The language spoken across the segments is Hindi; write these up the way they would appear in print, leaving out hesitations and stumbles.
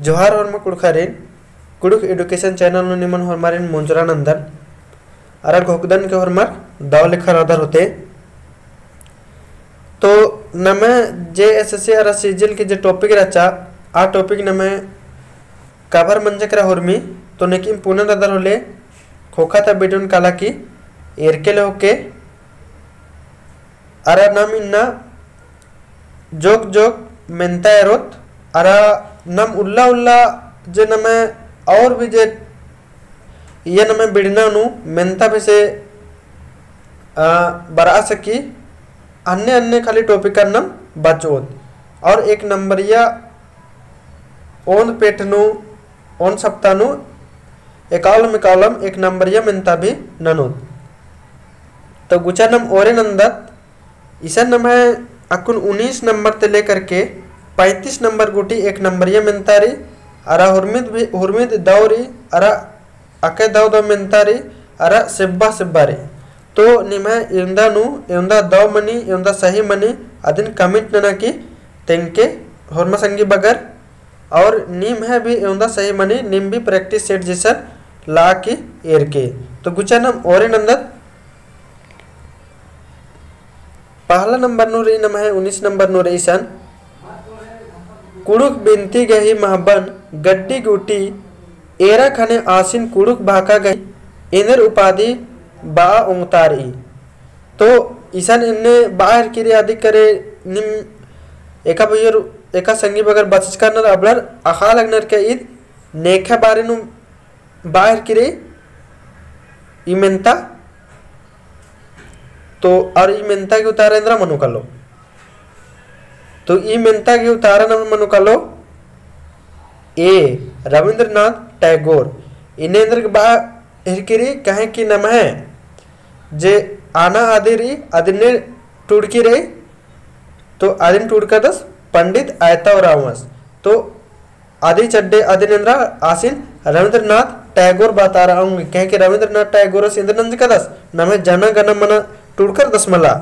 जोहार हरमा कुड़खारेन कुड़ुक एडुकेशन चैनल नु निमन हरमारेन मंजुरा नंदन अरा घोकदन के हरमार दाव लेखा आधार होते तो नमे JSSC अरा सीजल के जे टॉपिक रचा आ टॉपिक नमे कवर मंजकरा हरमी तो नेकिन पुनः आधार होले खोखा था बेडुन काला की एरकेले होके अरा नाम इन्ना जोक जोक मेंता एरोत अरा नम उल्ला उल्ला जे नमे और भी जे ये नमे बिड़ना नु मेंता भी से बरा सकी अन्य अन्य खाली टॉपिक का नाम बचोत और एक नंबरिया ओन पेटनु ओन सप्तानु एकालम एक नंबरिया मेंता भी ननोत तो गुचा नम ओरे नंदत इसा नम है अकुन 19 नंबर ते लेकर के 35 नंबर गुटी एक नंबरिया मेंतारी अरा हुरमिद दौरी अरा अके दाव दाव मेंतारी अरा सिब्बा सिब्बारी तो निमे इंदा नु इंदा दाव मनी इंदा सही मनी अदिन कमिट नना की तेंके होरमा संगी बगर और नीम है भी इंदा सही मनी नीम भी प्रैक्टिस सेट जैसा ला की एर के तो गुचा नम ओरे नंदत पहला नंबर नु रे नम है 19 नंबर नु रे सन कुड़ुक बिनती गही महबन गड्डी गुटी एरा खने आसिन कुड़ुक भाका गई इनर उपाधि बा उंगतारी तो ईसन इन्ने बाहर की आदि करे निम एका बयर एका संगी बगर बचच करनर अबलर आखा लगनर के ईद नेखा बारे नु बाहर की रे इमेंता तो और इमेंता के उतारेंद्र मनुकलो तो ई मेंता के उतारा नम मनुकलो ए रविंद्रनाथ टैगोर इनेंद्र के बा हिरकिरी कहे कि नम है जे आना आदिरी आदिने टूड़की रे तो आदिन टूड़का दस पंडित आयता रावस तो आदि चड्डे आदिनेंद्र आसिन रविंद्रनाथ टैगोर बता रहा हूँ कहे कि रविंद्रनाथ टैगोर इंद्रनंद का दस नम है जन गण मन टूड़कर दस मला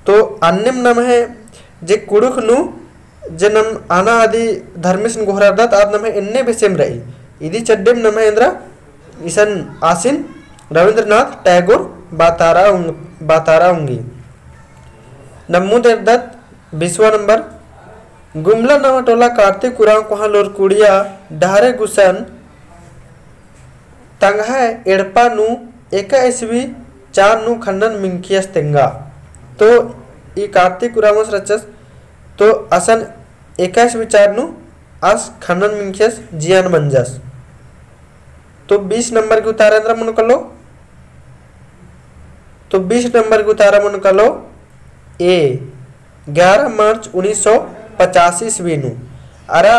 तो अन्यम नम है जे कुड़ुक नु जे नम आना आदि धर्मेश गोहरादत आद नम इन्ने भी सेम रही इदी चड्डेम नम इंद्र इसन आसिन रविंद्रनाथ टैगोर बातारा होंगी नमू देवदत्त 20वां नंबर गुमला नवा टोला कार्तिक कुरां कोहा लोर कुड़िया डहारे गुसन तंगहा एड़पा नु एका ईस्वी 4 नु खंडन मिंकियस तेंगा तो ई कार्तिक कुरामस रचस तो असन 21 विचार नु अस खंडन मिंकियस जियान मंजस तो 20 नंबर के उतारेंद्र मन कलो तो 20 नंबर के उतारा मन कलो ए 11 मार्च 1985 ईस्वी नु अरा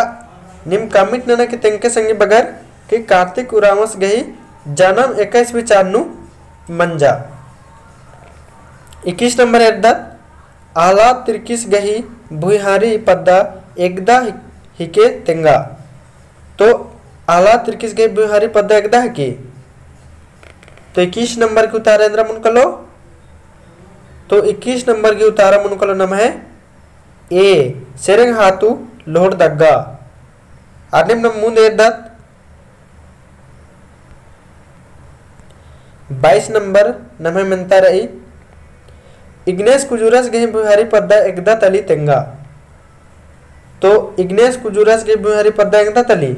निम कमिट नना के तेंके संगी बगर कि कार्तिक कुरामस गई जन्म 21 विचार नु मंजा 21 नंबर एड्डत आला तिरकिस गही भुईहारी पद्दा एकदा हिके तेंगा तो आला तिरकिस गही भुईहारी पद्दा एकदा हिके तो 21 नंबर के उतारेंद्र मन कलो तो 21 नंबर के उतारा मन कलो नम है ए सेरेंग हाथू लोहड़ दग्गा आदिम नम मुंद एड्डत 22 नंबर नम है मनता रही इग्नेस कुजुरस गही बुहारी पद्दा एकदा तली तेंगा तो इग्नेस कुजुरस गही बुहारी पद्दा एकदा तली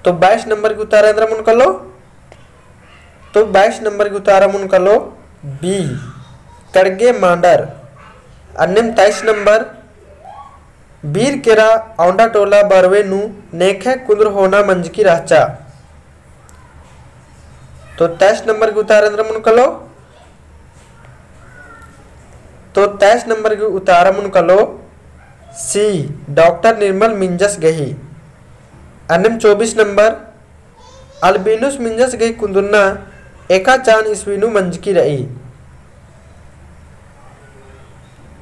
तो 22 नंबर के उतारा मन कलो तो 22 नंबर के उतारा मन कलो बी कड़गे मांडर अन्यम 23 नंबर बीर केरा औंडा टोला बरवे नु नेखे कुंद्र होना मंजकी राचा तो 23 नंबर के उतारा मन कलो तो 23 नंबर के उतारा मन कलो सी डॉक्टर निर्मल मिंजस गही अन्यम 24 नंबर अल्बिनुस मिंजस गही कुंदुन्ना एका चान ईस्वी नु मंजकी रही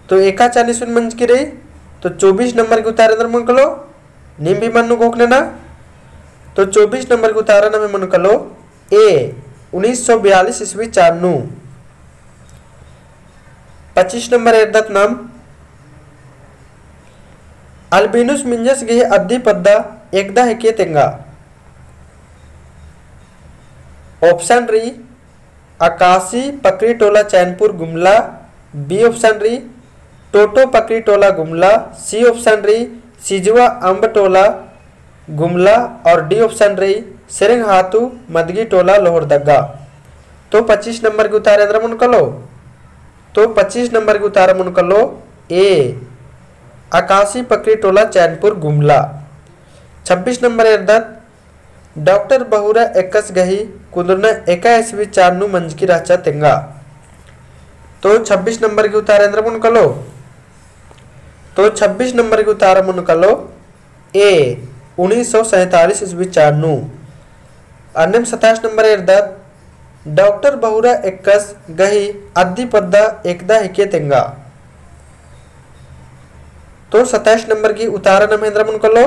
तो एका चान ईस्वी मंजकी रही तो 24 नंबर के उतारा मन कलो निम भी मन गोखने ना तो 24 नंबर के उतारा न मन कलो ए 1942 ईस्वी चानू 25 नंबर एड्डत नाम अल्बिनुस मिंजस गे अद्दी पद्दा एकदा हेके तेंगा। ऑप्शन री आकाशी पकड़ी टोला चैनपुर गुमला, बी ऑप्शन री टोटो पकड़ी टोला गुमला, सी ऑप्शन री सिजवा अम्ब टोला गुमला और डी ऑप्शन री सिरंग हाथू मदगी टोला लोहरदगा। तो 25 नंबर के उत्तर एंद्र मन कलो। तो 25 नंबर के उत्तर मन कलो ए आकाशी पकड़ी टोला चैनपुर गुमला। 26 नंबर एर्दत डॉक्टर बहुरा एकस गही कुंदरना एका एसवी चारनु मंजकी राचा तेंगा। तो 26 नंबर के उत्तर एंद्र मन कलो। तो 26 नंबर के उत्तर मन कलो ए 1947 ईस्वी चारनु। अन्यम 27 नंबर एर्दत डॉक्टर बहुरा एकस गही अद्दी पद्दा एकदा हिके तेंगा। तो 27 नंबर की उतारा महेंद्र मन कलो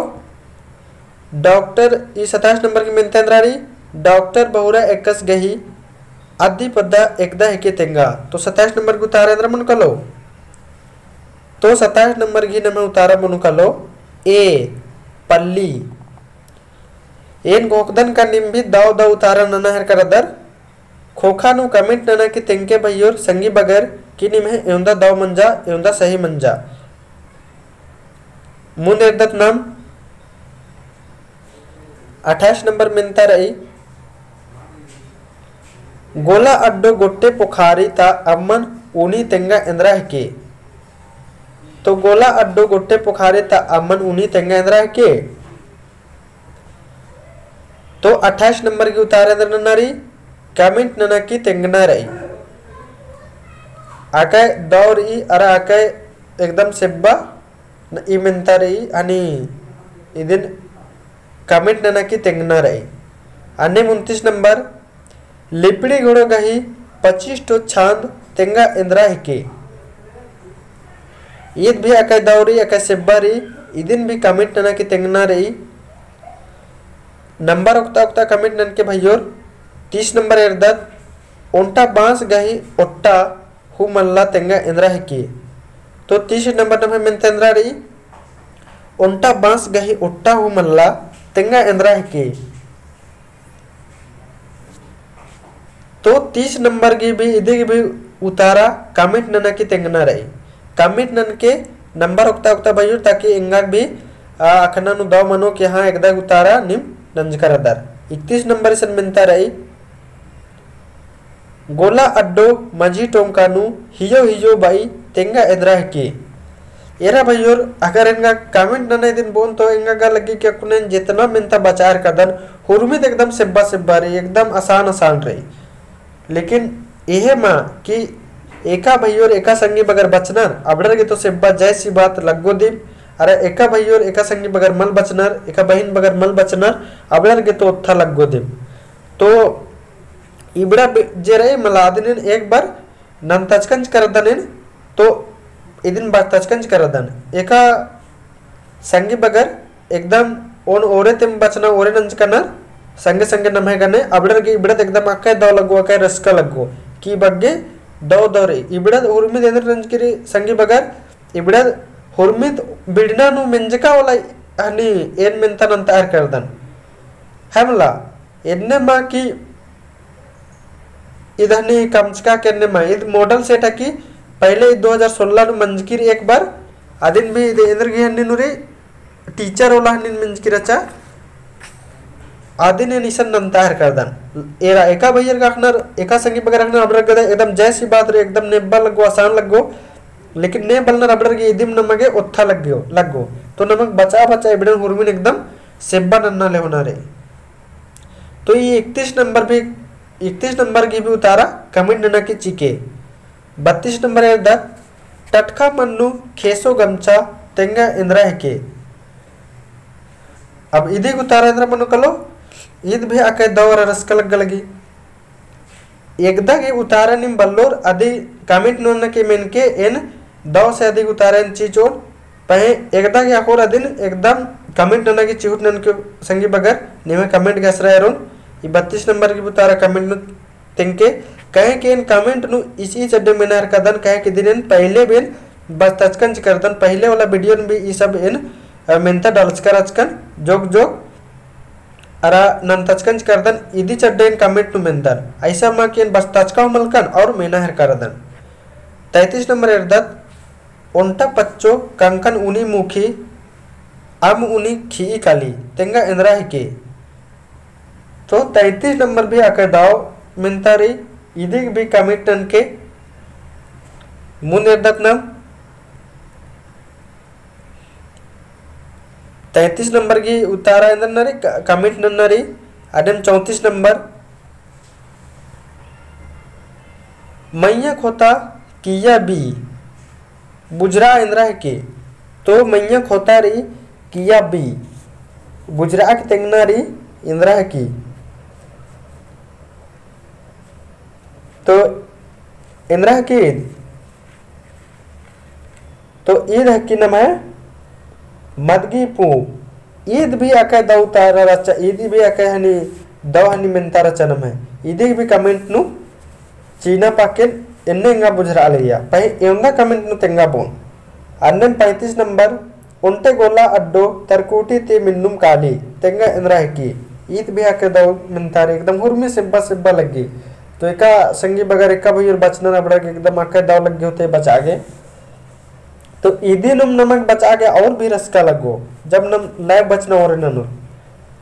डॉक्टर 27 नंबर की मेंतेंद्रारी डॉक्टर बहुरा एकस गही अद्दी पद्दा एकदा हिके तेंगा। तो 27 नंबर की उतारा एंद्र मन कलो। तो 27 नंबर की नमे उतारा मन कलो ए पल्ली। एन गोकदन का निम भी दाव दाव उतारा नना हर करदर खोखा नु कमेंट नना की तेंके भैयोर संगी बगर की निम है एवंदा दाव मंजा एवंदा सही मंजा। मुन एर्दत नाम 28 नंबर मिनता रही गोला अड्डो गोट्टे पोखारी ता अम्मन ऊनी तेंगा इंद्रा के। तो गोला अड्डो गोट्टे पोखारी ता अम्मन ऊनी तेंगा इंद्रा के। तो 28 नंबर की उतारे अंदर ननारी कमेंट नना की तेंगना रही आके दौर ई अरा आके एकदम सेब्बा ई मिनता रही आणि इदिन कमेंट नना की तेंगना रही। अन्य 29 नंबर लिपड़ी घोड़ो गही 25 तो छांद तेंगा इंद्रा हिके। ईद भी आके दौरी आके सेब्बा रही इदिन भी कमेंट नना की तेंगना रही। नंबर उक्ता उक्ता कमेंट नन के भैयोर 30 नंबर एर्दत ओंटा बांस गही ओट्टा हु मल्ला तेंगा इंद्रा हिके। तो 30 नंबर नमे मेंतेंद्रा रही ओंटा बांस गही ओट्टा हु मल्ला तेंगा इंद्रा हिके। तो 30 नंबर की भी इधे की भी उतारा कमेंट नना की तेंगना रही। कमेंट नन के नंबर उक्ता उक्ता भैयोर ताकि इंगा भी अखना नु दाव मनो कि हाँ एकदा उतारा निम नंजकर अदर। 31 नंबर से मिनता रही गोला अड्डो मजी टोमकानु हियो हियो बाई तेंगा एद्रा के। एरा भैयोर अगर इनका कमेंट नने दिन बोन तो इंगा गा लगी कि कुने जितना मिनता बचार कदन हुरमित एकदम सेब्बा सेब्बा रही एकदम आसान आसान रही। लेकिन यह माँ कि एका भैयोर एका संगी बगर बचनर अबड़र के तो सेब्बा जैसी बात लगो दीप। अरे एका भैयोर एका संगी बगर मल बचनर एका बहन बगर मल बचनर अबड़र के तो उत्था लगो दीप। तो इबड़ा जे रहे मलादिन एक बार नन तचकंज करदन तो इदिन बात तचकंज करदन एका संगी बगर एकदम ओन ओरे तिम बचना ओरे नंज कनर संगे संगे नमहे गने अबड़र के इबड़त एकदम अक्के दो लगो अक्के रस्का लगो की बग्गे दो दौरे इबड़त हुरमित एंद्र नंज की संगी बगर इबड़त हुरमित बिड़ना नु मिंजका वाला हनी एन मिनता नंतार करदन हमला एन्ने माँ की इधनी कमचका करने में इध मॉडल सेट है कि पहले 2016 नु मंजकीर एक बार अदिन भी इंद्र की हन्नी नुरे टीचर वाला हन्नी मंजकीर अच्छा आदिन निशन नंतार करदन एरा एका भैयर का अखनर एका संगी बगर अखनर अबड़र गदे एकदम जैसी बात रे एकदम नेब्बा लगो आसान लगो। लेकिन ने बलनर अबड़र की इदिम नमगे उत्था लगो तो नमक बचा बचा इबड़न हुरमिन एकदम सेब्बा नन्ना ले होना रे। तो ये 31 नंबर की भी उतारा कमेंट नना की चिके। 32 नंबर है द टटका मन्नु खेसो गमचा तेंगा इंद्रा के। अब इधे उतारा इंद्रा मनु कलो ईद भी आके दौर रस्क लगी एकदा के उतारा निम बल्लोर अधि कमेंट नोन के मेन के एन दौ से अधिक उतारा चीचोन पहे एकदा के आकोर अदिन एकदम कमेंट नना की चिहुट नन के संगी बगर निमे कमेंट गस रहा है 32 नंबर की उतारा कमेंट नु तेंके कहे के इन कमेंट नु इसी चड्डे मेनार कदन कहे के दिन पहले बिन बस तचकंज करदन पहले वाला वीडियो भी ई सब इन మెంత డల్స్కరచ్కన్ జోగ్ జోగ్ अरा नन तचकंच करदन इदी चड्डेन कमेंट नु मेंदन ऐसा मा केन बस तचका मलकन और मेना हर करदन 33 नंबर एरदत ओंटा पच्चो कंकन उनी मुखी अम उनी खी काली तेंगा इंद्रा के तो 33 नंबर भी आकर दाव मिंतारी इदी भी कमेंट नन के मुन एरदत नम 33 नंबर की उतारा नरी कमिट नरी अडम 34 नंबर मैया खोता किया बी बुजरा इंद्रा के तो मैया खोता री किया बी बुजरा की तेंगना री इंद्रा की तो इंद्रा की तो ईद है कि नाम है मदगी पू ईद भी आके दव तारा रचा ईदी भी आके हनी दव हनी मेंता रचनम है ईदी भी कमेंट नु चीना पाकेन एन्नेंगा बुझरा लिया पै एंगा कमेंट नु तेंगा बोन अन्नम 35 नंबर उन्टे गोला अड्डो तरकुटी ते मिन्नुम काली तेंगा इंद्रा की ईद भी आके दव मेंता एकदम हुरमी सिब्बा सिब्बा लगी तो एका संगी बगर एका भैर बचना ना पड़ा एकदम आके दव लग होते बचा गए तो ईदी नम नमक बचा के और भी रसका लगो जब नम लाइव बचना और ननु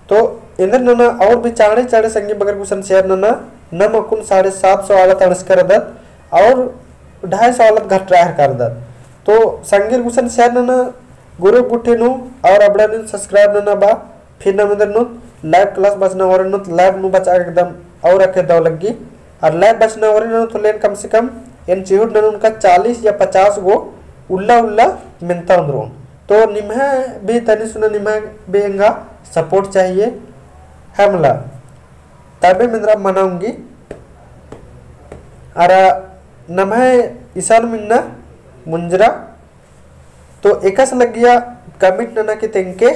तो इंदर नना और भी चाड़े चाड़े संगी बगर कुशन शेयर नना नम अकुन 750 आलत अणस कर दत और 250 आलत घट रहा कर दत तो संगी कुशन शेयर नना गुरु बुठे नु और अबड़ा नु सब्सक्राइब नना बा फिर नम इंदर नु लाइव क्लास बचना और नु लाइव नु बचा एकदम और रखे दव लगी और लाइव बचना और नु तो लेन कम से कम इन चिहुट ननु उनका 40 या 50 गो उल्ला उल्ला मिलता अंदरों तो निम्हा भी तनी सुना निम्हा भी इंगा सपोर्ट चाहिए हमला तबे मिंद्रा मनाऊंगी अरा नम्हा इसान मिन्ना मुंजरा तो एकस लग गया कमिट नना के तेंके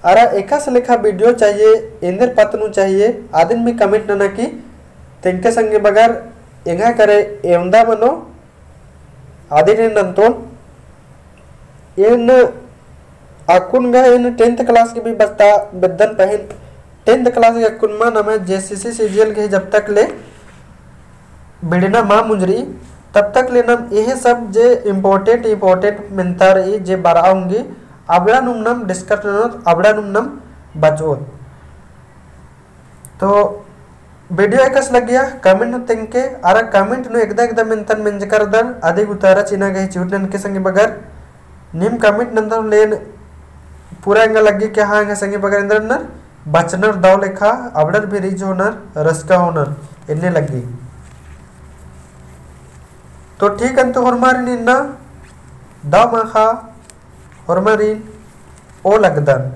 अरा एकस लेखा वीडियो चाहिए इंदर पतनु चाहिए आदिन भी कमिट नना की तेंके संगे बगर इंगा करे एवंदा मनो आदिन नंतोन इन अकुनगा इन 10th क्लास की भी बस्ता बिदन पहन 10th क्लास के अकुनमा नमे जेसीसी सीजीएल के जब तक ले बिड़ना मां मुंजरी तब तक ले नम यह सब जे इम्पोर्टेंट मिलता रही जे बराऊंगी अबड़ा नुम डिस्कशन अबड़ा नुम बचोत तो वीडियो एकस लग गया कमेंट तेंके अरे कमेंट नु एकदम इंतन मिंज कर दन अधिक उतारा चिना गए चूटन के संगे बगर निम कमेंट नंदर लेन पूरा इंगा लग गया कि हाँ इंगा संगे बगर इंदर नर बचनर दाव लेखा अबड़र भी रीच होनर रसका होनर इन्ने लगी तो ठीक अंत होरमारी निन्ना दाव माखा होरमारी ओ लगदन